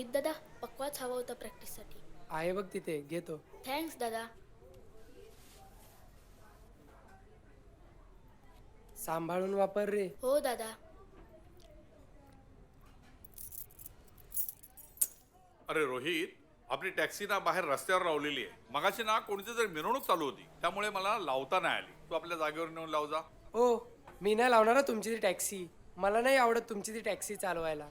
ऐक दादा, पक्वाच हवा होता प्रॅक्टिससाठी. आहे बघ तिथे, घेतो. थँक्स दादा. सांभाळून वापर रे. हो दादा. अरे रोहित, आपली टॅक्सी ना बाहेर रस्त्यावर लावलेली आहे. मगाशी ना कोणती तरी मिरवणूक चालू होती, त्यामुळे मला लावता नाही आली. तू आपल्या जागेवर नेऊन लाव जा. ओ, मी नाही लावणार हं तुमची ती टॅक्सी. मला नाही आवडत तुमची ती टॅक्सी चालवायला.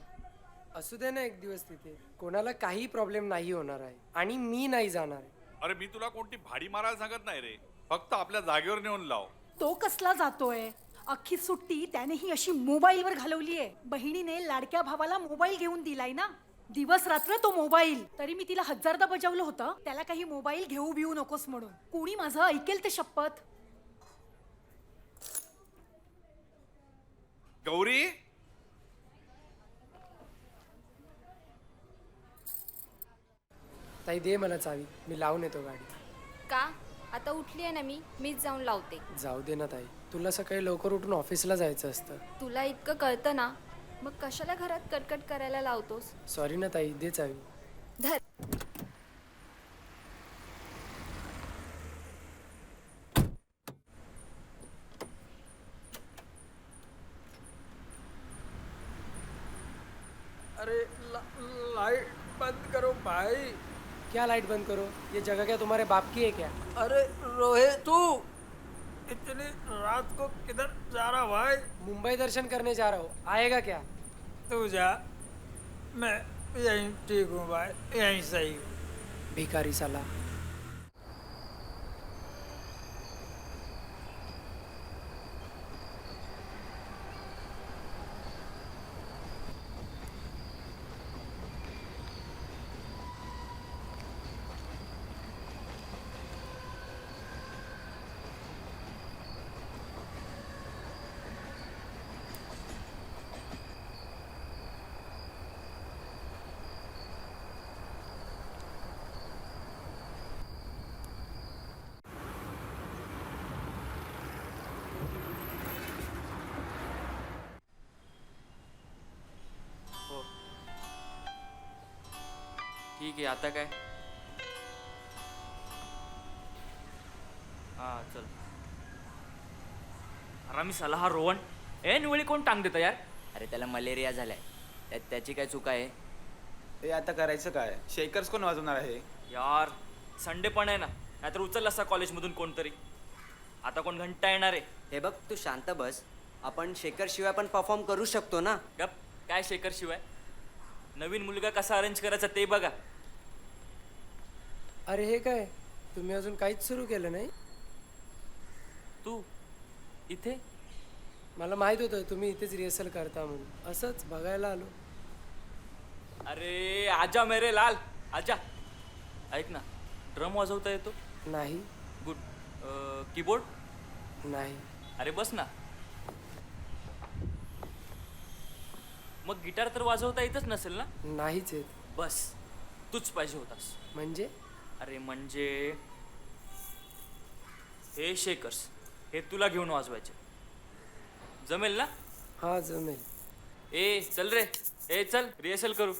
असू दे ना एक दिवस तिथे. कोणाला काही प्रॉब्लेम नाही होणार आहे आणि मी नाही जाणार आहे. अरे मी तुला कोणती भाडी मारायला सांगत नाही रे, फक्त आपल्या जागेवर नेऊन लाव. तो कसला जातोय? अख्खी सुट्टी त्याने ही अशी मोबाईलवर घालवलीये. बहिणीने लाडक्या भावाला मोबाईल घेऊन दिलाय ना, दिवस रात्र तो मोबाईल. तरी मी तिला हजारदा बजावलं होतं त्याला काही मोबाईल घेऊ बिऊ नकोस म्हणून. कोणी माझं ऐकेल ते शपथ. गौरी, ताई दे मला चावी, मी लावून येतो गाडी. का? आता उठली आहे ना मीच जाऊन लावते. जाऊ दे ना ताई, तुला सकाळी लवकर उठून ऑफिसला जायचं असतं. तुला इतकं कळतं ना, मग कशाला घरात कटकट करायला लावतोस? सॉरी ना ताई, दे चावी. धर. अरे लाइट बंद करो भाई. क्या लाइट बंद करो? ये जगह क्या तुम्हारे बाप की है क्या? अरे रोहित, तू इतनी रात को किधर जा रहा भाई? मुंबई दर्शन करने जा रहा हूँ, आएगा क्या? तू जा, मैं यहीं ठीक हूँ भाई, यहीं सही हूँ. भिकारी साला. ठीक आहे, आता काय? हा चल. आरामी साला हा रोहन ऐन वेळी कोण टांग देतं यार. अरे त्याला मलेरिया झालाय, त्यात त्याची काय चूक आहे? ते आता करायचं काय? शेकर्स कोण वाजवणार आहे? यार संडे पण आहे ना, नाहीतर उचल असता कॉलेजमधून कोणतरी. आता कोण घंटा येणार आहे? हे बघ, तू शांत बस. आपण शेखर शिवाय पण परफॉर्म करू शकतो ना. गप. काय शेखर शिवाय? नवीन मुलगा कसा अरेंज करायचा ते बघा. अरे हे काय, तुम्ही अजून काहीच सुरू केलं नाही? तू इथे? मला माहित होतं तुम्ही इथेच रिहर्सल करता म्हणून, असंच बघायला आलो. अरे आजा मेरे लाल आजा. ऐक ना, ड्रम वाजवता येतो? नाही. गुड. कीबोर्ड? नाही. अरे बस ना. मग गिटार तर वाजवता येतच नसेल ना? नाहीच येत. बस, तूच पाहिजे होतास. म्हणजे? अरे म्हणजे हे शेकर्स हे तुला घेऊन वाजवायचे. जमेल ना? हा जमेल. ए चल रे, ए चल रिहर्सल करू.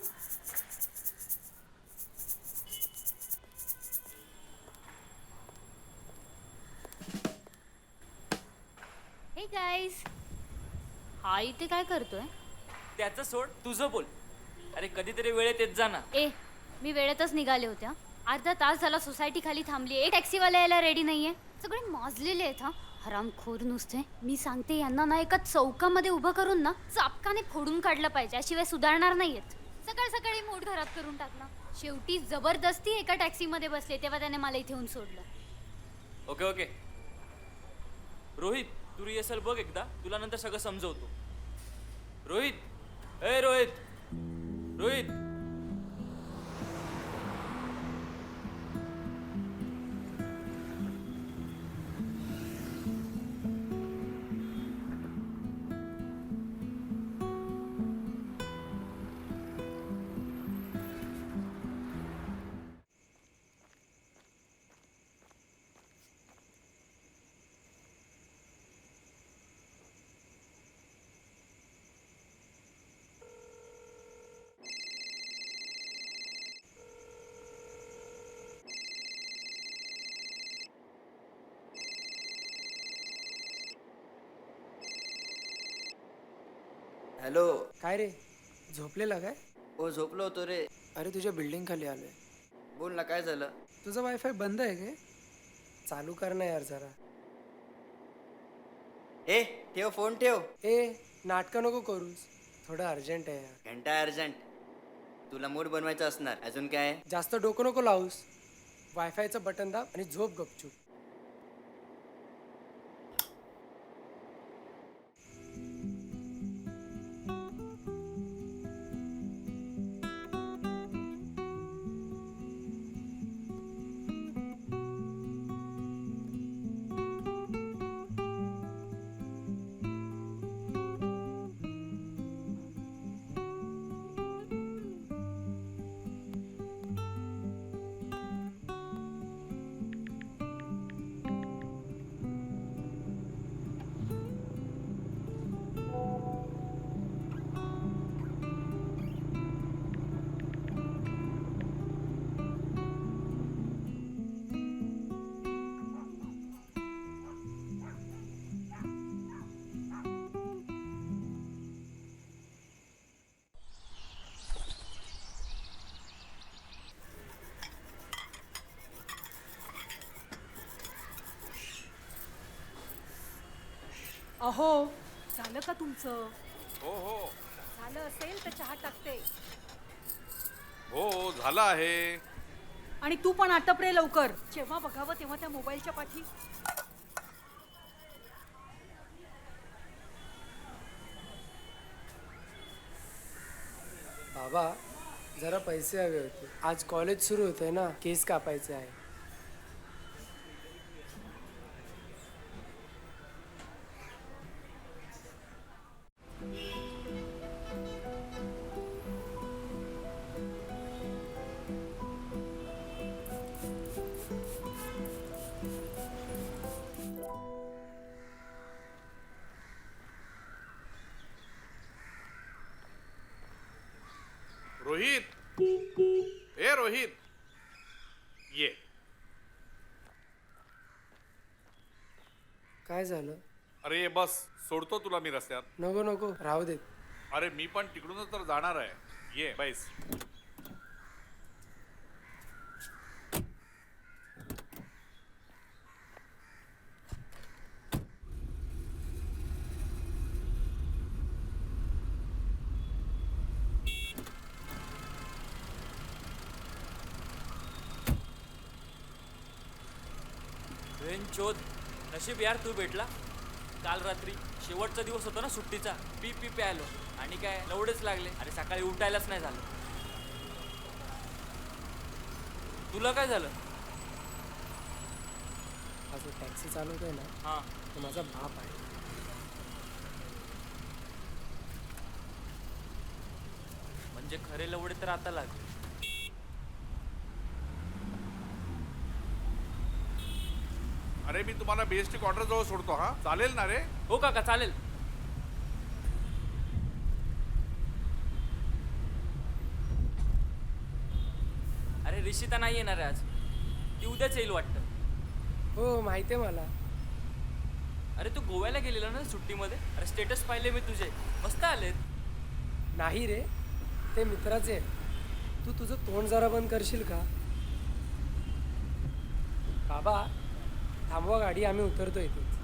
हे गाईज, हा इथे काय करतोय? त्याचं सोड, तुझं बोल. अरे कधीतरी वेळेत येत जा ना. ए, मी वेळेतच निघाले होते. अर्धा तास झाला सोसायटी खाली थांबली. एक टॅक्सीवाला यायला रेडी नाहीये. सगळे माजलेले आहेत. हा हरामखोर नुसते. मी सांगते यांना ना एका चौकामध्ये उभं करून ना चापकाने फोडून काढलं पाहिजे, याशिवाय सुधारणार नाहीयेत. सकाळ सकाळी मूड घरात करून टाकला. शेवटी जबरदस्ती एका टॅक्सीमध्ये बसले, तेव्हा त्याने मला इथे येऊन सोडलं. Okay okay. रोहित, तू रिहर्सल बघ एकदा, तुला नंतर सगळं समजवतो. रोहित, ए रोहित, रोहित. हॅलो. काय रे झोपलेला काय? ओ झोपलो होतो रे. अरे तुझ्या बिल्डिंग खाली आलोय. बोल ना, काय झालं? तुझं वायफाय बंद आहे काय? चालू कर ना यार जरा. ए ठेव फोन ठेव. ए नाटकं नको करूस, थोडं अर्जंट आहे यार. घंटा अर्जंट. तुला मूड बनवायचा असणार. अजून काय? जास्त डोकं नको लावूस. वायफायचं बटन दाब आणि झोप गपचूप. अहो, झालं का तुमचं? हो हो झालं असेल तर चहा टाकते. हो झालं आहे. आणि तू पण आटप रे लवकर. जेव्हा बघावं तेव्हा त्या मोबाईलच्या पाठी. बाबा जरा पैसे हवे होते. आज कॉलेज सुरू होतंय ना, केस कापायचे आहे. रोहित, ए रोहित, ये. काय झालं? अरे बस, सोडतो तुला मी रस्त्यात. नको नको राहू देत. अरे मी पण तिकडूनच तर जाणार आहे. ये बैस. चोद नशीब यार तू भेटला. काल रात्री शेवटचा दिवस होता ना सुट्टीचा. पी पी पे आलो आणि काय लवडेच लागले. अरे सकाळी उठायलाच नाही झालं. तुला काय झालं? हा जो टॅक्सी चालवतोय ना, हां तो माझा बाप आहे. म्हणजे खरे लवडे तर आता लागले. अरे मी तुम्हाला बीएसटी क्वार्टर जवळ सोडतो. हा चालेल ना रे? हो काका चालेल. अरे ऋषिता नाही येणार आहे आज. ती उद्याच येईल वाटतं. हो माहिती आहे मला. अरे तू गोव्याला गेलेला ना सुट्टीमध्ये. अरे स्टेटस पाहिले मी तुझे, मस्त आलेत. नाही रे, ते मित्राचे आहेत. तू तुझं तोंड जरा बंद करशील का? बाबा थांबवा गाडी, आम्ही उतरतो इथेच.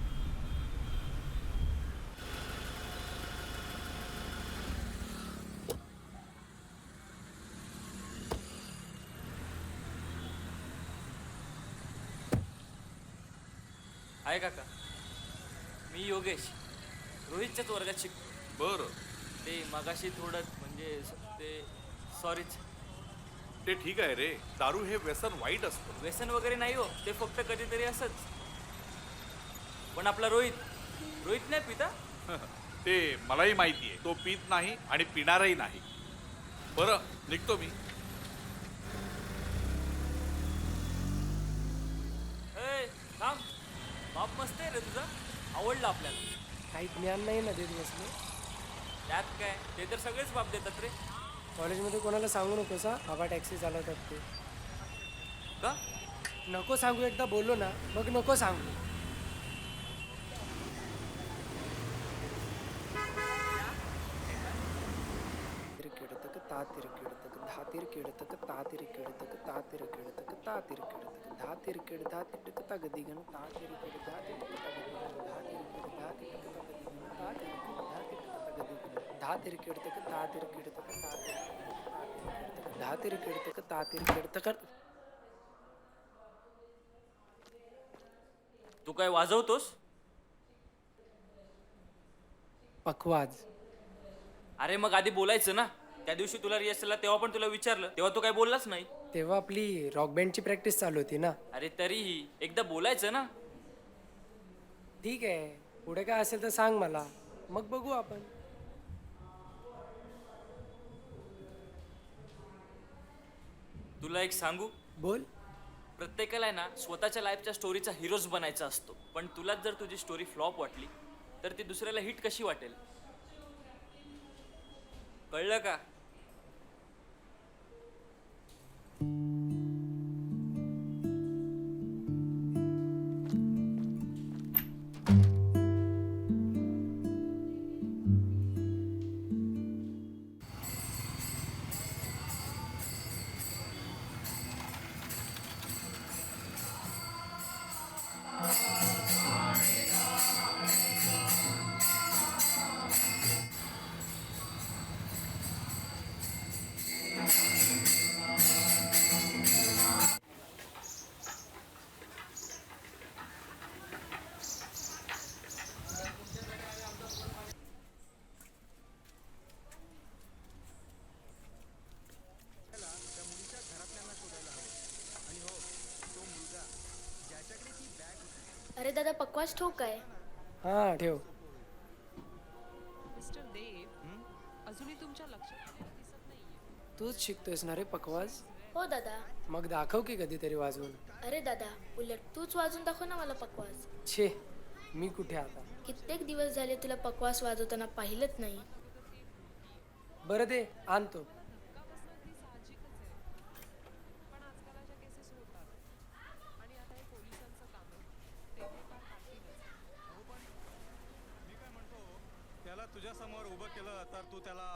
आहे काका, मी योगेश, रोहितच्याच वर्गात शिकतो. बरं, ते मगाशी थोडं म्हणजे ते सॉरीच. ते ठीक आहे रे. दारू हे व्यसन वाईट असतं. व्यसन वगैरे नाही हो, ते फक्त कधीतरी असंच. पण आपला रोहित रोहित नाही पिता. ते मलाही माहिती आहे. तो पित नाही आणि पिणारही नाही. बरं निघतो मी. ए थांब, बाप मस्त आहे रे तुझा. आवडला आपल्याला. काही ज्ञान नाही ना देत बसले. त्यात काय, ते तर सगळेच बाप देतात रे. कॉलेजमध्ये कोणाला सांगू नकोस हा, बाबा टॅक्सी चालवतात ते. का? नको सांगू, एकदा बोललो ना मग नको सांगू. तातिर किडतक धातिर किडतक तातिर किडतक तातिर किडतक तातिर किडतक धातिर किड धातिटक तगदिगन तातिर किड धातिटक तगदिगन धातिर किडतक तातिर किडतक धातिर किडतक तातिर किडतक तू काय वाजवतोस? पखवाज. अरे मग आधी बोलायचं ना. त्या दिवशी तुला रिहर्सलला तेव्हा पण तुला विचारलं, तेव्हा तू काय बोललाच नाही. तेव्हा आपली रॉक बँडची प्रॅक्टिस चालू होती ना. अरे तरीही एकदा बोलायचं ना. ठीक आहे, पुढे काय असेल तर सांग मला, मग बघू आपण. तुला एक सांगू, बोल. प्रत्येकाला आहे ना स्वतःच्या लाईफच्या स्टोरीचा हिरोज बनायचा असतो. पण तुलाच जर तुझी स्टोरी फ्लॉप वाटली तर ती दुसऱ्याला हिट कशी वाटेल? कळलं का? अरे दादा पकवास ठेवू काय? हां ठेव. मिस्टर देव अजूनही तुमच्या लक्षात दिसत नाहीये. तूच शिकतोयस ना रे पखवाज? हो दादा. मग दाखव की कधीतरी वाजवून. अरे दादा उलट तूच वाजून दाखव ना मला पकवास. छे, मी कुठे आता. कित्येक दिवस झाले तुला पकवास वाजवताना पाहिलंच नाही. बरं दे, आणतो. पण आजकाल अशा केसेस होतात आणि आता हे पोलिसांचं काम आहे. ते फार काढतीलच. त्याला तुझ्या समोर उभं केलं तर तू त्याला